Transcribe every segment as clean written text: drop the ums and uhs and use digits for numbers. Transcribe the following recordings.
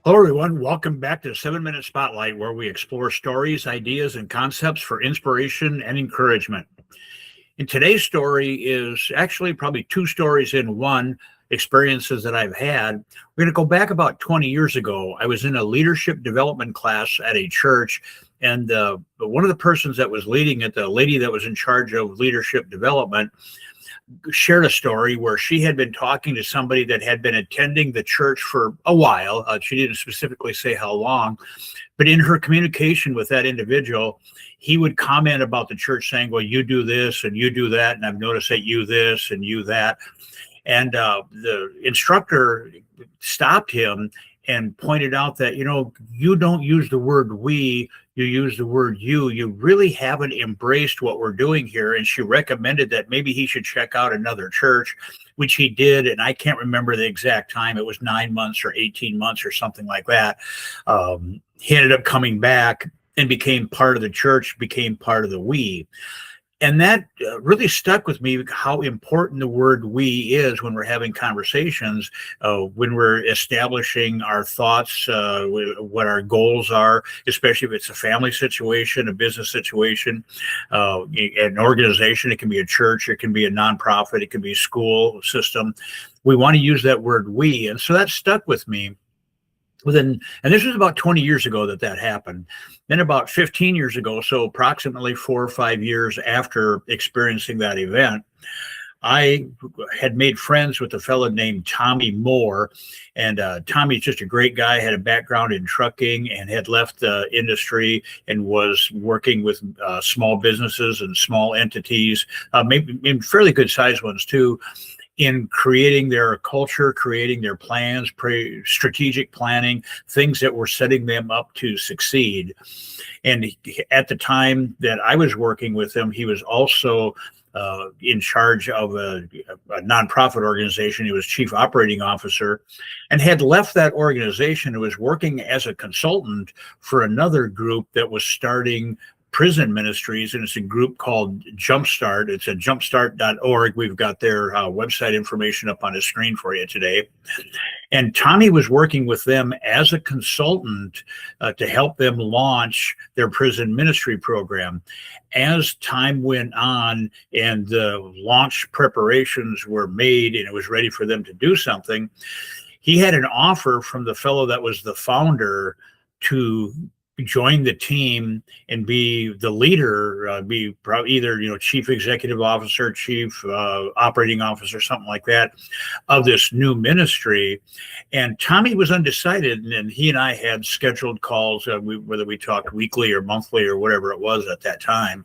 Hello, everyone. Welcome back to the 7 Minute Spotlight, where we explore stories, ideas, and concepts for inspiration and encouragement. And today's story is actually probably two stories in one, experiences that I've had. We're going to go back about 20 years ago. I was in a leadership development class at a church, and one of the persons that was leading it, the lady that was in charge of leadership development, shared a story where she had been talking to somebody that had been attending the church for a while. She didn't specifically say how long, but in her communication with that individual, he would comment about the church saying, well, you do this and you do that. And I've noticed that you this and you that. And the instructor stopped him and pointed out that, you don't use the word we, you use the word you. You really haven't embraced what we're doing here. And she recommended that maybe he should check out another church, which he did. And I can't remember the exact time. It was 9 months or 18 months or something like that. He ended up coming back and became part of the church, became part of the we. And that really stuck with me, how important the word we is when we're having conversations, when we're establishing our thoughts, what our goals are, especially if it's a family situation, a business situation, an organization. It can be a church, it can be a nonprofit, it can be a school system. We want to use that word we. And so that stuck with me. And this was about 20 years ago that happened. Then about 15 years ago, so approximately 4 or 5 years after experiencing that event, I had made friends with a fellow named Tommy Moore. And Tommy's just a great guy, had a background in trucking and had left the industry and was working with small businesses and small entities, maybe in fairly good sized ones too, in creating their culture, creating their plans, strategic planning, things that were setting them up to succeed. And at the time that I was working with him, he was also in charge of a nonprofit organization. He was chief operating officer and had left that organization and was working as a consultant for another group that was starting prison ministries, and it's a group called Jumpstart. It's at jumpstart.org. We've got their website information up on the screen for you today. And Tommy was working with them as a consultant to help them launch their prison ministry program. As time went on and the launch preparations were made and it was ready for them to do something, he had an offer from the fellow that was the founder to join the team and be the leader, be probably either chief executive officer, chief operating officer, something like that, of this new ministry. And Tommy was undecided, and he and I had scheduled calls, whether we talked weekly or monthly or whatever it was at that time.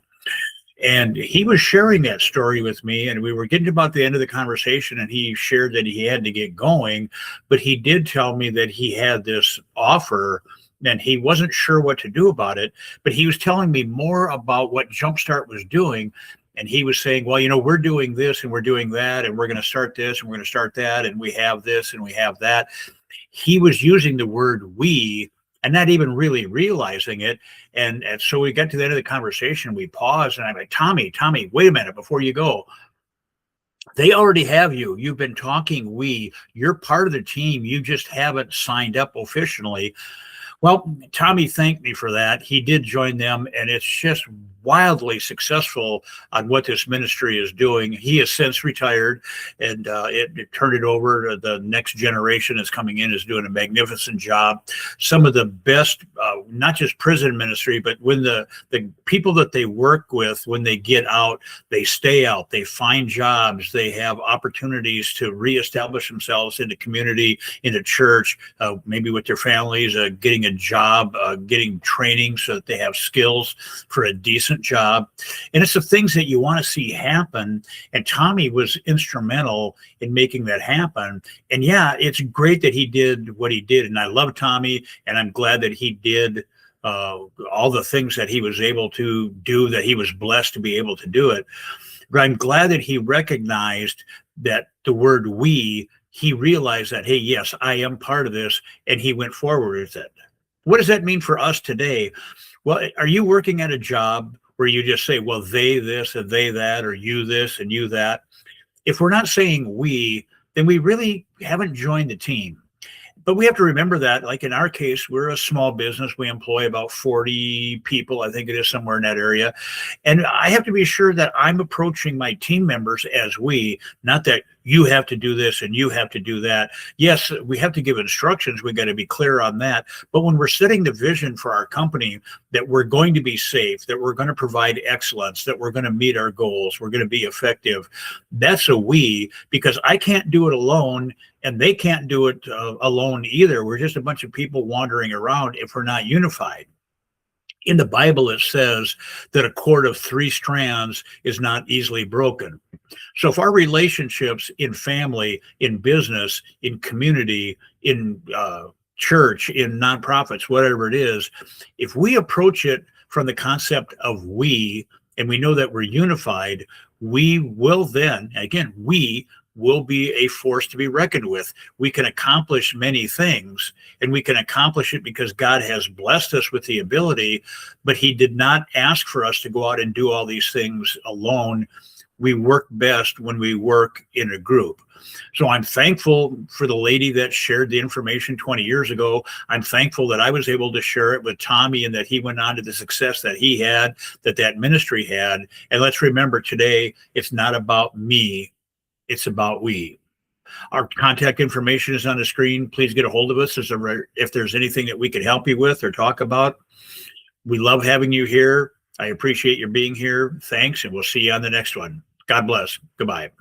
And he was sharing that story with me, and we were getting about the end of the conversation, and he shared that he had to get going, but he did tell me that he had this offer and he wasn't sure what to do about it, but he was telling me more about what Jumpstart was doing. And he was saying, well, we're doing this and we're doing that, and we're going to start this and we're going to start that, and we have this and we have that. He was using the word we and not even really realizing it. And so we got to the end of the conversation, we paused, and I'm like, Tommy, wait a minute before you go. They already have you. You've been talking we. You're part of the team. You just haven't signed up officially. Well, Tommy thanked me for that. He did join them, and it's just wildly successful on what this ministry is doing. He has since retired, and it turned it over to the next generation that's coming in, is doing a magnificent job. Some of the best, not just prison ministry, but when the people that they work with, when they get out, they stay out, they find jobs, they have opportunities to reestablish themselves in the community, in the church, maybe with their families, getting a job, getting training so that they have skills for a decent job. And it's the things that you want to see happen. And Tommy was instrumental in making that happen. And yeah, it's great that he did what he did. And I love Tommy, and I'm glad that he did all the things that he was able to do, that he was blessed to be able to do it. But I'm glad that he recognized that the word we, he realized that, hey, yes, I am part of this, and he went forward with it. What does that mean for us today? Well, are you working at a job where you just say, well, they this and they that, or you this and you that? If we're not saying we, then we really haven't joined the team. But we have to remember that, like in our case, we're a small business. We employ about 40 people, I think it is, somewhere in that area. And I have to be sure that I'm approaching my team members as we, not that you have to do this and you have to do that. Yes, we have to give instructions. We got to be clear on that. But when we're setting the vision for our company, that we're going to be safe, that we're going to provide excellence, that we're going to meet our goals, we're going to be effective, that's a we, because I can't do it alone and they can't do it alone either. We're just a bunch of people wandering around if we're not unified. In the Bible, it says that a cord of 3 strands is not easily broken. So if our relationships in family, in business, in community, in church, in nonprofits, whatever it is, if we approach it from the concept of we, and we know that we're unified, we will then, again, we will be a force to be reckoned with. We can accomplish many things, and we can accomplish it because God has blessed us with the ability, but he did not ask for us to go out and do all these things alone. We work best when we work in a group. So I'm thankful for the lady that shared the information 20 years ago. I'm thankful that I was able to share it with Tommy and that he went on to the success that he had, that ministry had. And let's remember today, it's not about me. It's about we. Our contact information is on the screen. Please get a hold of us if there's anything that we could help you with or talk about. We love having you here. I appreciate your being here. Thanks, and we'll see you on the next one. God bless. Goodbye.